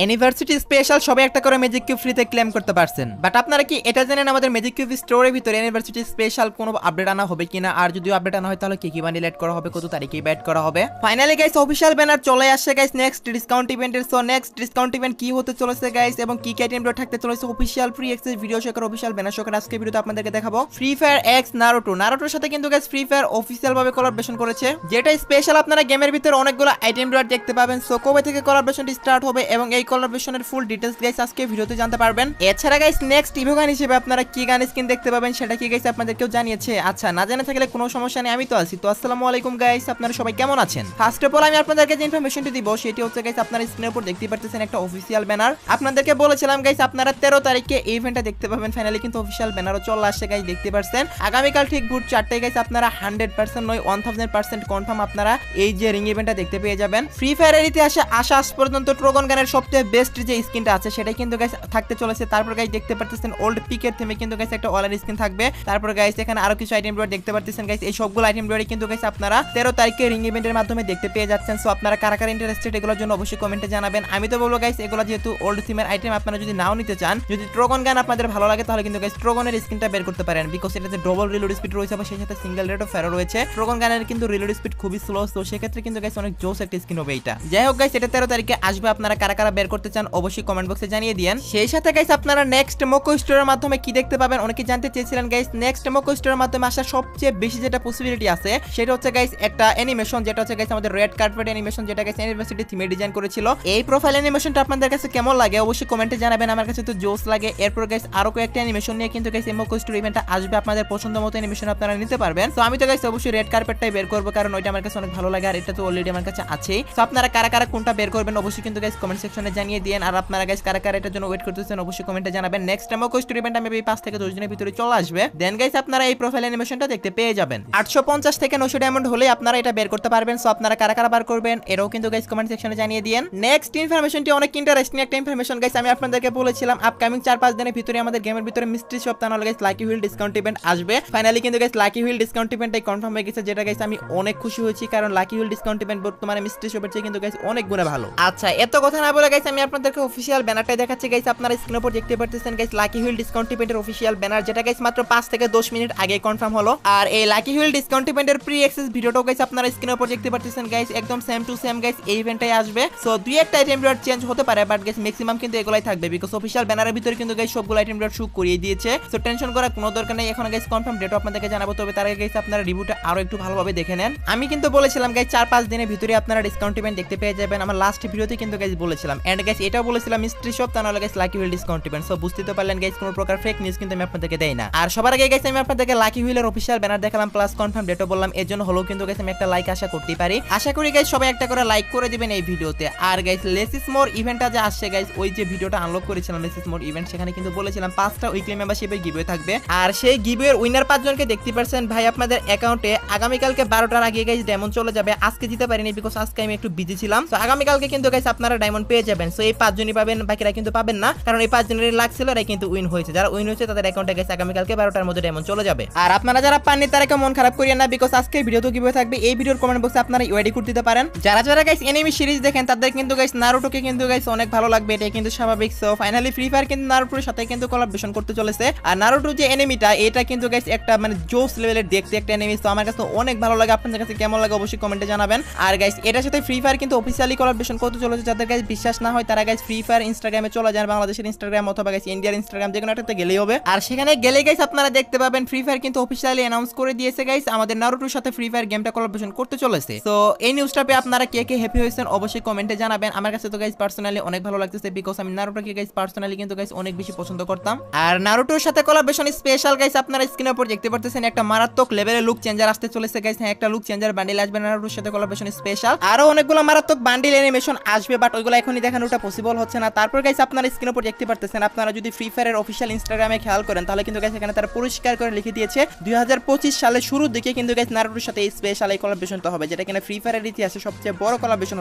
University special সবাই একটা করে ম্যাজিক কিউব ফ্রিতে ক্লেম করতে পারছেন। বাট আপনারা কি এটা জানেন আমাদের ম্যাজিক কিউব স্টোরের ভিতরে ইউনিভার্সিটি স্পেশাল কোনো আপডেট আনা হবে কিনা, আর যদি আপডেট আনা হয় তাহলে কি কি বান্ডিল এড করা হবে, কত তারিখে ব্যাট করা হবে। ফাইনালি গাইস অফিশিয়াল ব্যানার চলে আসছে গাইস নেক্সট ডিসকাউন্ট ইভেন্টের। সো নেক্সট ডিসকাউন্ট ইভেন্ট কি হতে চলেছে গাইস এবং কি কি আইটেমগুলো থাকতে চলেছে অফিশিয়াল ফ্রি অ্যাক্সেস ভিডিও শেখার অফিশিয়াল ব্যানার শেখার আজকে ভিডিওতে আপনাদেরকে দেখাবো। ফ্রি ফায়ার এক্স নারুটোর সাথে কিন্তু গাইস ফ্রি ফায়ার অফিশিয়াল ভাবে কোলাবোরেশন করেছে, যেটা স্পেশাল আপনারা গেমের ভিতরে অনেকগুলো আইটেমগুলো দেখতে পাবেন। সো কবে থেকে কোলাবোরেশনটি স্টার্ট হবে এবং এই কোলাবোরেশনের ফুল ডিটেইলস গাইস আজকে ভিডিওতে জানতে পারবেন। এছাড়া গাইস নেক্সট ইভো গান হিসেবে আপনারা কি গান স্কিন দেখতে পাবেন সেটা কি গাইস আপনাদেরকেও জানিয়েছে। আচ্ছা, না জানা থাকলে কোনো সমস্যা নেই, আমি তো আছি। তো আসসালামু আলাইকুম গাইস, আপনারা সবাই কেমন আছেন? ফার্স্ট অফ অল আমি আপনাদেরকে যে ইনফরমেশনটি দিব সেটি হচ্ছে গাইস আপনারা স্ক্রিনের উপর দেখতে পাচ্ছেন একটা অফিশিয়াল ব্যানার। আপনাদেরকে বলেছিলাম গাইস আপনারা 13 তারিখে এই ইভেন্টটা দেখতে পাবেন। ফাইনালি কিন্তু অফিশিয়াল ব্যানারও চলে আসছে গাইস, দেখতে পাচ্ছেন। আগামীকাল ঠিক ভোর 4টায় গাইস আপনারা 100% নয় 1000% কনফার্ম আপনারা এই যে রিং ইভেন্টটা দেখতে পেয়ে যাবেন। ফ্রি ফায়ারের ইতিহাসে আসা আজ পর্যন্ত ট্রোগন গানের সবচেয়ে বেস্ট যে স্কিনটা আছে সেটাই কিন্তু গাইস থাকতে চলেছে। তারপর গাইস দেখতে পাচ্ছেন ওল্ড পিকের থেমে কিন্তু গাইস একটা ওয়ালের স্কিন থাকবে। তারপর গাইস এখানে আরো কিছু আইটেম রোড দেখতে পাচ্ছেন গাইস, এই সবগুলো আইটেম রোড কিন্তু গাইস আপনারা 13 তারিখে রিং ইভেন্টের মাধ্যমে দেখতে পেয়ে যাচ্ছেন। সো আপনারা কারা কারা ইন্টারেস্টেড এগুলোর জন্য অবশ্যই কমেন্টে জানাবেন। আমি তো বলবো গাইস এগুলো যেহেতু ওল্ড থিমের আইটেম, আপনারা যদি নাও নিতে চান, যদি ট্রোগন গান আপনাদের ভালো লাগে তাহলে কিন্তু গাইস ট্রোগনের স্কিনটা বের করতে পারেন, বিকজ এটাতে ডবল রিলোড স্পিড রয়েছে এবং সেই সাথে সিঙ্গেল রেট অফ ফায়ার রয়েছে। ট্রোগন গানের কিন্তু রিলোড স্পিড খুবই স্লো, তো সেক্ষেত্রে কিন্তু গাইস অনেক জোস একটা স্কিন হবে এটা। যাই হোক গাইস এটা 13 তারিখে আসবে, আপনারা কারা কারা বের করতে চান অবশ্যই কমেন্ট বক্সে জানিয়ে দিয়েন। সেই সাথে গাইস আপনারা নেক্সট মোকো স্টোরের মাধ্যমে কি দেখতে পাবেন অনেকে জানতে চেয়েছিলেন গাইস। নেক্সট মোকো স্টোরের মাধ্যমে আসার সবচেয়ে বেশি যেটা পসিবিলিটি আছে সেটা হচ্ছে গাইস একটা অ্যানিমেশন, যেটা হচ্ছে গাইস আমাদের রেড কার্পেট অ্যানিমেশন, যেটা গাইস ইউনিভার্সিটি থিমে ডিজাইন করেছিল। এই প্রোফাইল অ্যানিমেশনটা আপনাদের কাছে কেমন লাগে অবশ্যই কমেন্টে জানাবেন, আমার কাছে তো জোস লাগে। এরপর গাইস আরো কয়েকটা অ্যানিমেশন নিয়ে কিন্তু গাইস মোকো স্টোর ইভেন্টটা আসবে, আপনাদের পছন্দ মতো অ্যানিমেশন আপনারা নিতে পারবেন। তো আমি তো গাইস অবশ্যই রেড কার্পেটটাই বের করব, কারণ ওইটা আমার কাছে অনেক ভালো লাগে আর এটা তো অলরেডি আমার কাছে আছেই। তো আপনারা কারা কারা কোনটা বের করবেন অবশ্যই কিন্তু গাইস কমেন্ট সেকশনে জানিয়ে দিয়েন। আর আপনারা গাইস কারা কারা এটার জন্য ওয়েট করতেছেন অবশ্যই কমেন্টে জানাবেন। নেক্সট মোকো স্টোর ইভেন্টটা মেবি 5 থেকে 10 দিনের ভিতরে চলে আসবে, দেন গাইস আপনারা এই প্রোফাইল অ্যানিমেশনটা দেখতে পেয়ে যাবেন। 850 থেকে 900 ডায়মন্ড হলে আপনারা এটা বের করতে পারবেন। সো আপনারা কারা কারা বার করবেন এটাও কিন্তু গাইস কমেন্ট সেকশনে জানিয়ে দিয়েন। নেক্সট ইনফরমেশনটি অনেক ইন্টারেস্টিং একটা ইনফরমেশন গাইস, আমি আপনাদেরকে বলেছিলাম আপকামিং 4-5 দিনের ভিতরে আমাদের গেমের ভিতরে মিস্ট্রি শপ তাহলে guys lucky wheel discount event আসবে। ফাইনালি কিন্তু গাইস লাকি হুইল ডিসকাউন্ট ইভেন্টটাই কনফার্ম হয়ে গেছে, যেটা গাইস আমি অনেক খুশি হয়েছি, কারণ লাকি হুইল ডিসকাউন্ট ইভেন্ট বর্তমানে মিস্ট্রি শপের চেয়ে কিন্তু গাইস অনেক গুণে ভালো। আচ্ছা এত কথা না বলে গাইস আমি আপনাদেরকে অফিশিয়াল ব্যানারটাই দেখাচ্ছি গাইস, আপনারা স্ক্রিনের উপর দেখতে পাচ্ছেন গাইস লাকি হুইল ডিসকাউন্ট ইভেন্টের অফিশিয়াল ব্যানার, যেটা গাইস মাত্র 5 থেকে 10 মিনিট আগে কনফার্ম হলো। আর এই লাকি হুইল ডিসকাউন্ট ইভেন্টের প্রি অ্যাক্সেস ভিডিওটাও গাইস আপনারা স্ক্রিনের উপর দেখতে পাচ্ছেন গাইস, একদম সেম টু সেম গাইস এই ইভেন্টটাই আসবে। সো দুই একটা আইটেম রেট চেঞ্জ হতে পারে, বাট গাইস ম্যাক্সিমাম কিন্তু এগুলাই থাকবে, বিকজ অফিশিয়াল ব্যানারের ভিতরে কিন্তু গাইস সবগুলো আইটেম রেট শো করিয়ে দিয়েছে। সো টেনশন করার কোনো দরকার নেই, এখন গাইস কনফার্ম ডেট আপনাদেরকে জানাবো, তবে তার আগে গাইস আপনারা রিভিউটা আরো একটু ভালোভাবে দেখে নেন। আমি কিন্তু বলেছিলাম গাইস 4-5 দিনের ভিতরে আপনারা ডিসকাউন্ট ইভেন্ট দেখতে পেয়ে যাবেন, আমার লাস্ট ভিডিওতে কিন্তু গাইস বলেছিলাম। এন্ড গাইস এটাও বলেছিলাম মিস্ট্রি শপ তাহলে guys lucky wheel discount event. So বুঝতে তো পারলেন গাইস কোনো প্রকার ফেক নিউজ কিন্তু আমি আপনাদেরকে দেই না। আর সবার আগে গাইস আমি আপনাদেরকে লাকি হুইলের অফিশিয়াল ব্যানার দেখালাম প্লাস কনফার্ম ডেটও বললাম, এর জন্য হলো কিন্তু গাইস আমি একটা লাইক আশা করতেই পারি। আশা করি গাইস সবাই একটা করে লাইক করে দিবেন এই ভিডিওতে। আর গাইস লেস ইজ মোর ইভেন্টটা যে আসছে গাইস, ওই যে ভিডিওটা আনলক করেছিলাম লেস ইজ মোর ইভেন্ট, সেখানে কিন্তু বলেছিলাম 5টা উইকলি মেম্বারশিপের গিভওয়ে থাকবে। আর সেই গিভওয়ের উইনার 5 জনকে দেখতে পারছেন ভাই আপনাদের অ্যাকাউন্টে আগামীকালকে 12টার আগে গাইস ডায়মন্ড চলে যাবে। আজকে দিতে পারিনি বিকজ আজকে আমি একটু বিজি ছিলাম। তো আগামীকালকে কিন্তু গাইস আপনারা ডায়মন্ড পেয়ে যাবেন। সো এই 5 জনই পাবেন, বাকিরা কিন্তু পাবেন না, কারণ এই 5 জনের লাক ছিল এরা কিন্তু উইন হয়েছে। যারা উইন হয়েছে তাদের অ্যাকাউন্টে গাইস আগামীকালকে 12টার মধ্যে ডায়মন্ড চলে যাবে। আর আপনারা যারা পাননি তারা কেউ মন খারাপ করিয়েন না, বিকজ আজকে ভিডিও তো গিভওয়ে থাকবে, এই ভিডিওর কমেন্ট বক্সে আপনারা ইউআইডি করে দিতে পারেন। যারা যারা গাইস এনিমি সিরিজ দেখেন তাদের কিন্তু গাইস নারুটোকে কিন্তু গাইস অনেক ভালো লাগবে, এটা কিন্তু স্বাভাবিক। সো ফাইনালি ফ্রি ফায়ার কিন্তু নারুটোর সাথে কিন্তু কোলাবোরেশন করতে চলেছে। আর নারুটো যে এনিমিটা এটা কিন্তু গাইস একটা মানে জোস লেভেলের দেখতে একটা এনিমি, তো আমার কাছে অনেক ভালো লাগে। আপনাদের কাছে কেমন লাগে অবশ্যই কমেন্টে জানাবেন। আর গাইস এটার সাথে ফ্রি ফায়ার কিন্তু অফিশিয়ালি কোলাবোরেশন করতে চলেছে, যাদের গাইস বিশ্বাস না হয় তারা গাইস ফ্রি ফায়ার ইনস্টাগ্রামে চলে যান, বাংলাদেশের ইনস্টাগ্রাম অথবা গাইস ইন্ডিয়ার ইনস্টাগ্রাম যে কোনো একটাতে গেলেই হবে। আর সেখানে গেলে গাইস আপনারা দেখতে পাবেন ফ্রি ফায়ার কিন্তু অফিশিয়ালি অ্যানাউন্স করে দিয়েছে গাইস আমাদের নারুটোর সাথে ফ্রি ফায়ার গেমটা কোলাবোরেশন করতে চলেছে। সো এই নিউজটা পেয়ে আপনারা কে কে হ্যাপি হয়েছেন অবশ্যই কমেন্টে জানাবেন। আমার কাছে তো গাইস পার্সোনালি অনেক ভালো লাগতেছে, বিকজ আমি নারুটোকে গাইস পার্সোনালি কিন্তু গাইস অনেক বেশি পছন্দ করতাম। আর নারুটোর সাথে কোলাবোরেশন স্পেশাল গাইস আপনারা স্ক্রিনের উপর দেখতে পাচ্ছেন একটা মারাত্মক লেভেলের লুক চেঞ্জার আসতে চলেছে গাইস। হ্যাঁ একটা লুক চেঞ্জার বান্ডিল আসবে নারুটোর সাথে কোলাবোরেশন স্পেশাল, আরো অনেকগুলো মারাত্মক বান্ডিল অ্যানিমেশন আসবে, বাট ওইগুলো এখনই দেখানোটা পসিবল হচ্ছে না। তারপর গাইস আপনারা স্ক্রিনের উপর দেখতে পাচ্ছেন, আপনারা যদি ফ্রি ফায়ারের অফিশিয়াল ইনস্টাগ্রামে খেয়াল করেন তাহলে কিন্তু গাইস এখানে তারা পরিষ্কার করে লিখে দিয়েছে 2025 সালের শুরুর দিকে কিন্তু গাইস নারুটোর সাথে এই স্পেশাল এই কোলাবোরেশনটা হবে, যেটা কিনা ফ্রি ফায়ারের ইতিহাসে সবচেয়ে বড় কোলাবোরেশন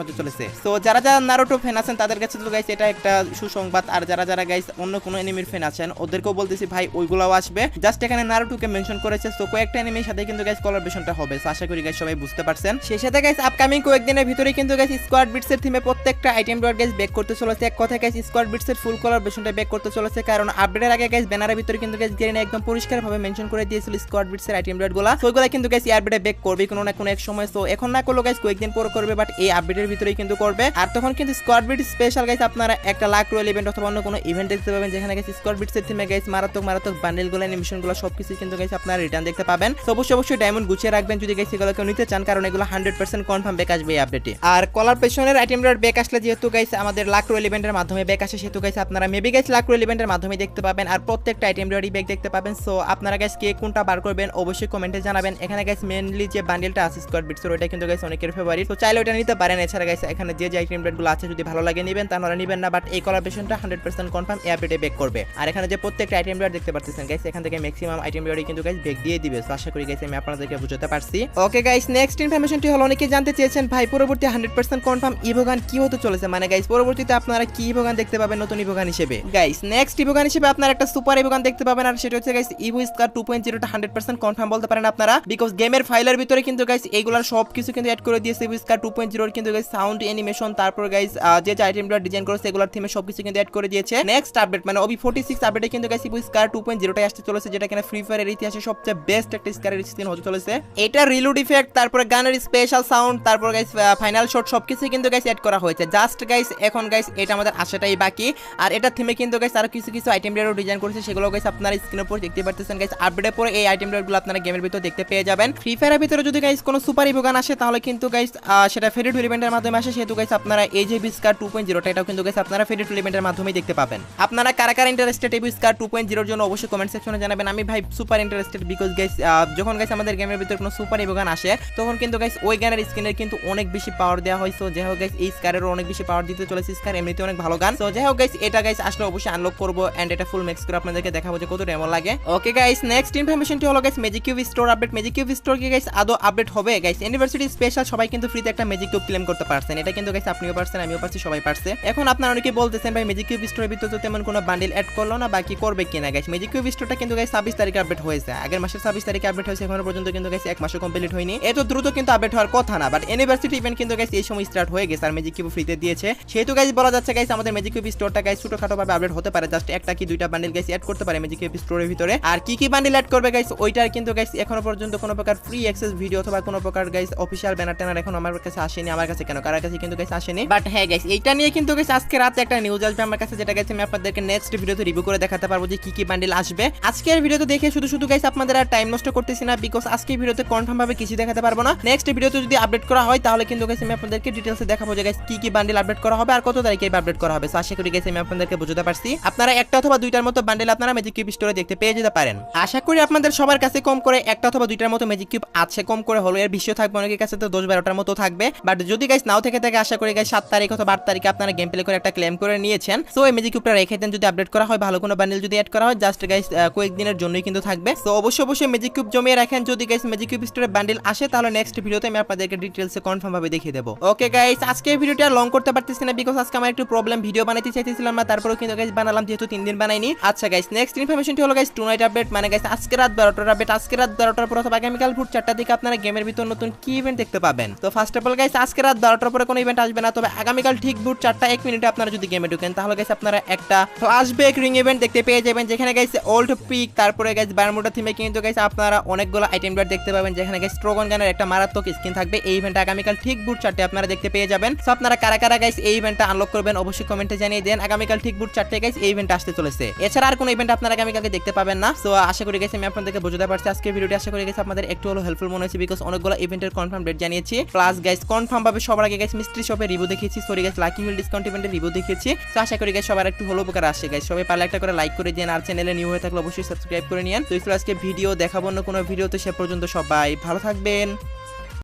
হতে চলেছে। সো যারা যারা নারুটো ফ্যান আছেন তাদের কাছে তো গাইস এটা একটা সুসংবাদ, আর যারা যারা গাইস অন্য কোনো এনিমির ফ্যান আছেন ওদেরকেও বলতেছি ভাই ওইগুলাও আসবে, জাস্ট এখানে নারুটোকে মেনশন করেছে। সো কয়েকটা এনিমির সাথে কিন্তু গাইস কোলাবোরেশনটা হবে, সো আশা করি গাইস সবাই বুঝতে পারছেন। সেই সাথে গাইস আপকামিং কয়েকদিনের ভিতরে কিন্তু গাইস স্কোয়াড বিটসের থিমে প্রত্যেকটা আইটেম ডট গাইস ব্যাক করতে চলেছে। এক কথায় গাইস স্কোয়াড বিটসের ফুল কালার ভার্সনটা ব্যাক করতে চলেছে, কারণ আপডেটের আগে গাইস ব্যানারের ভিতরে কিন্তু গাইস গেরিনা একদম পরিষ্কারভাবে মেনশন করে দিয়েছিল স্কোয়াড বিটসের আইটেম রেটগুলো, সো ওইগুলা কিন্তু গাইস এই আপডেটে ব্যাক করবে কোনো না কোনো এক সময়। সো এখন না করলো গাইস কয়েকদিন পর করবে, বাট এই আপডেটের ভিতরেই কিন্তু করবে। আর তখন কিন্তু স্কোয়াড বিট স্পেশাল গাইস আপনারা একটা লাখ রয়্যাল ইভেন্ট অথবা অন্য কোনো ইভেন্ট দেখতে পাবেন, যেখানে গাইস স্কোয়াড বিটসের থিমে গাইস মারাত্মক বান্ডেলগুলো অ্যানিমেশনগুলো সবকিছু কিন্তু গাইস আপনারা রিটার্ন দেখতে পাবেন। সো অবশ্যই ডায়মন্ড গুছিয়ে রাখবেন যদি গাইস এগুলো কেউ নিতে চান, কারণ এগুলো 100% কনফার্ম ব্যাক আসবে এই আপডেটে। আর কলার পেছনের আইটেম রেট ব্যাক আসলে যেহেতু গাইস আমাদের লাখ রয়্যাল ইভেন্টের মাধ্যমে ব্যাক আসে, সেহেতু গাইস আপনারা মেবি গাইস লাখ রয়্যাল ইভেন্টের মাধ্যমে দেখতে পাবেন, আর প্রত্যেকটা আইটেম রেটই ব্যাক দেখতে পাবেন। সো আপনারা গাইস কে কোনটা বার করবেন অবশ্যই কমেন্টে জানাবেন। এখানে গাইস মেইনলি যে বান্ডেলটা আছে স্কোয়াড বিটসের ওইটা কিন্তু গাইস অনেকের ফেভারিট, তো চাইলে ওটা নিতে পারেন। এছাড়া গাইস এখানে যে আইটেম রেটগুলো আছে যদি ভালো লাগে নেবেন, তাহলে নেবেন না, বাট এই কলাবরেশনটা 100% কনফার্ম এই আপডেটে ব্যাক করবে। আর এখানে যে প্রত্যেকটা আইটেম রেট দেখতে পাচ্ছেন গাইস, এখান থেকে ম্যাক্সিমাম আইটেম রেটই কিন্তু গাইস ব্যাক দিয়ে দিবে। সো আশা করি গাইস আমি আপনাদেরকে বুঝাতে পারছি। ওকে গাইস, নেক্সট ইনফরমেশনটি হলো অনেকে জানতে চেয়েছেন ভাই পরবর্তী 100% কনফার্ম ইভোগান কি হতে চলেছে, মানে গাইস পরবর্তীতে আপনারা কি ইভোগান দেখতে পাবেন নতুন ইভোগান হিসেবে। গাইস নেক্সট ইভোগান হিসেবে আপনারা একটা সুপার ইভোগান দেখতে পাবেন, আর সেটা হচ্ছে গাইস ইভো স্কার 2.0 টা 100% কনফার্ম বলতে পারেন আপনারা, বিকজ গেমের ফাইলের ভিতরে কিন্তু গাইস এইগুলার সবকিছু কিন্তু অ্যাড করে দিয়েছে ইভো স্কার 2.0 এর কিন্তু গাইস সাউন্ড অ্যানিমেশন, তারপর গাইস যে আইটেমগুলো ডিজাইন করেছে এগুলার থিমে সবকিছু কিন্তু অ্যাড করে দিয়েছে। নেক্সট আপডেট মানে ওবি 46 আপডেটে কিন্তু গাইস ইভো স্কার 2.0 টা আসতে চলেছে, যেটা কিনা ফ্রি ফায়ারের ইতিহাসে সবচেয়ে বেস্ট একটা স্কারের স্কিন হতে চলেছে। এটা রিলোড ইফেক্ট, তারপর গানের স্পেশাল সাউন্ড, তারপর গাইস ফাইনাল শট সবকিছু কিন্তু গাইস অ্যাড করা হয়েছে। জাস্ট গাইস এখন গাইস এটা আমাদের আশাটাই বাকি, আর এটা থিমে কিন্তু গাইস আরো কিছু আইটেম রেটও ডিজাইন করেছে, সেগুলো গাইস আপনারা স্ক্রিনের উপর দেখতে পাচ্ছেন। গাইস আপডেটের পরে এই আইটেম রেটগুলো আপনারা গেমের ভিতর দেখতে পেয়ে যাবেন। ফ্রি ফায়ারের ভিতরে যদি গাইস কোনো সুপার ইভোগান আসে তাহলে কিন্তু গাইস সেটা ফেডেড ইভেন্টের মাধ্যমে আসে, সেহেতু গাইস আপনারা এই যে ইভো স্কার 2.0 টা এটাও কিন্তু গাইস আপনারা ফেডেড ইভেন্টের মাধ্যমেই দেখতে পাবেন। আপনারা কারা ইন্টারেস্টেড ইভো স্কার 2.0 এর জন্য অবশ্যই কমেন্ট সেকশনে জানাবেন। আমি ভাই সুপার ইন্টারেস্টেড, বিকজ গাইস যখন গাইস আমাদের গেমের ভিতরে কোনো সুপার ইভোগান আসে তখন কিন্তু গাইস ওই গানের স্কিনের কিন্তু অনেক বেশি পাওয়ার দেওয়া হয়। সো যাই হোক গাইস এই স্কারেরও অনেক বেশি পাওয়ার দিতে চলেছে, স্কার এমনিতে অনেক ভালো গান। সো যাই হোক গাইস এটা গাইস আসলে অবশ্যই আনলক করবো এন্ড এটা ফুল ম্যাক্স করে আপনাদেরকে দেখাবো যে কতটা এমন লাগে। ওকে গাইস, নেক্সট ইনফরমেশনটি হলো guys magic cube store update. Magic cube store কি গাইস আদৌ আপডেট হবে? গাইস ইউনিভার্সিটি স্পেশাল সবাই কিন্তু ফ্রিতে একটা ম্যাজিক কিউব ক্লেম করতে পারছেন, এটা কিন্তু গাইস আপনিও পারছেন, আমিও পারছি, সবাই পারছে। এখন আপনারা অনেকেই বলতেছেন ভাই ম্যাজিক কিউব স্টোরের ভিতরে তো তেমন কোনো বান্ডেল অ্যাড করলো না, বাকি করবে কিনা। গাইস ম্যাজিক কিউব স্টোরটা কিন্তু গাইস 26 তারিখে আপডেট হয়েছে, আগের মাসের 26 তারিখে আপডেট হয়েছে, এখনো পর্যন্ত কিন্তু গাইস এক মাসও কমপ্লিট হয়নি। এত দ্রুত কিন্তু আপডেট হওয়ার কথা না, বাট ইউনিভার্সিটি ইভেন্ট কিন্তু গাইস এই সময় স্টার্ট হয়ে গেছে আর ম্যাজিক কিউব ফ্রিতে দিয়েছে, সেহেতু গাইস বলা যাচ্ছে গাইস আমাদের ম্যাজিক কিউব স্টোরটা গাইস ছোটখাটো ভাবে আপডেট হতে পারে, জাস্ট একটা কি দুইটা বান্ডেল গাইস অ্যাড করতে পারে ম্যাজিক কিউব স্টোরের ভিতরে। আর কি বান্ডেল অ্যাড করবে গাইস ওইটার কিন্তু গাইস এখনো পর্যন্ত কোনো প্রকার ফ্রি অ্যাক্সেস ভিডিও অথবা কোনো প্রকার গাইস অফিশিয়াল ব্যানার ট্যানার এখন আমার কাছে আসেনি, আমার কাছে কেন কার কাছে কিন্তু গাইস আসেনি। বাট হ্যাঁ গাইস এইটা নিয়ে কিন্তু গাইস আজকে রাতে একটা নিউজ আসবে আমার কাছে, যেটা গাইস আমি আপনাদেরকে নেক্সট ভিডিওতে রিভিউ করে দেখাতে পারবো যে কি বান্ডেল আসবে। আজকের ভিডিওতে দেখে শুধু গাইস আপনাদের আর টাইম নষ্ট করতেছি না, বিকজ আজকের ভিডিওতে কনফার্ম ভাবে কিছু দেখাতে পারবো না। নেক্সট ভিডিওতে যদি আপডেট করা হয় তাহলে কিন্তু গাইস আমি আপনাদেরকে ডিটেইলসে দেখাবো যে গাইস কি বান্ডেল আপডেট করা হবে আর কত তারিখে আপডেট করা হবে। সো আশা করি গাইস আমি আপনাদেরকে বুঝাতে পারছি। আপনারা একটা অথবা দুইটার মতো বান্ডেল আপনারা ম্যাজিক কিউব স্টোরে দেখতে পেয়ে যেতে পারেন। আশা করি আপনাদের সবার কাছে কম করে একটা অথবা দুইটার মতো ম্যাজিক কিউব আছে, কম করে হলো, এর বেশিও থাকবে, অনেকের কাছে তো 10-12টার মতো থাকবে। বাট যদি গাইস নাও থেকে থাকে আশা করি গাইস 7 তারিখ অথবা 8 তারিখে আপনারা গেম প্লে করে একটা ক্লেম করে নিয়েছেন। সো এই ম্যাজিক কিউবটা রেখে দেন, যদি আপডেট করা হয় ভালো কোনো বান্ডেল যদি অ্যাড করা হয় জাস্ট গাইস কয়েকদিনের জন্যই কিন্তু থাকবে। সো অবশ্যই ম্যাজিক কিউব জমিয়ে রাখেন, যদি গাইস ম্যাজিক কিউব স্টোরে বান্ডেল আসে তাহলে নেক্সট ভিডিওতে আমি আপনাদেরকে ডিটেইলসে কনফার্ম ভাবে দেখিয়ে দেব। ওকে গাইস, আজকে ভিডিওটা লং করতে পারতেছি না, বিকজ আজকে আমার একটু প্রবলেম, ভিডিও বানাইতে চাইতেছিলাম না, তারপরেও কিন্তু গাইস বানালাম যেহেতু 3 দিন বানাইনি। আচ্ছা গাইস, নেক্সট ইনফরমেশনটি হলো গাইস টু নাইট আপডেট, মানে গাইস আজকে রাত 12টার আপডেট। আজকে রাত 12টার পর অথবা আগামীকাল ভোর 4টার দিকে আপনারা গেমের ভিতর নতুন কি ইভেন্ট দেখতে পাবেন। তো ফার্স্ট অফ অল গাইস আজকে রাত 12টার পরে কোনো ইভেন্ট আসবে না, তবে আগামীকাল ঠিক ভোর 4:01 আপনারা যদি গেমে ঢুকেন তাহলে গাইস আপনারা একটা ফ্ল্যাশব্যাক রিং ইভেন্ট দেখতে পেয়ে যাবেন, যেখানে গাইস ওল্ড পিক তারপরে গাইস বারমুডা থিমে কিন্তু গাইস আপনারা অনেকগুলো আইটেম রেট দেখতে পাবেন, যেখানে গাইস স্ট্রোগন গানের একটা মারাত্মক স্কিন থাকবে। এই ইভেন্টটা আগামীকাল ঠিক ভোর 4টায় আপনারা দেখতে পেয়ে যাবেন। সো আপনারা কারা গাইস এই ইভেন্টটা আনলক করবেন অবশ্যই কমেন্টে জানিয়ে দেন। আগামীকাল ঠিক ভোর 4টায় গাইস এই ইভেন্ট আসতে চলেছে, এছাড়া আর কোনো ইভেন্ট আপনারা আগামীকালকে দেখতে পাবেন না। সো আশা করি গাইস আমি আপনাদেরকে বুঝাতে পারছি আজকে ভিডিওটি, আশা করি গাইস আপনাদের একটু হলো হেল্পফুল মনে হয়েছে, বিকজ অনেকগুলো ইভেন্টের কনফার্ম ডেট জানিয়েছি, প্লাস গাইস কনফার্ম ভাবে সবার আগে গাইস মিস্ট্রি শপে রিভিউ দেখিয়েছি, sorry guys lucky wheel discount ইভেন্টের রিভিউ দেখিয়েছি। সো আশা করি গাইস সবার একটু হলো উপকার আসে। গাইস সবাই পারলে একটা করে লাইক করে দিন, আর চ্যানেলে নিউ হয়ে থাকলে অবশ্যই সাবস্ক্রাইব করে নিন। তো আজকে ভিডিও দেখাবো না কোনো ভিডিওতে, সে পর্যন্ত সবাই ভালো থাকবেন।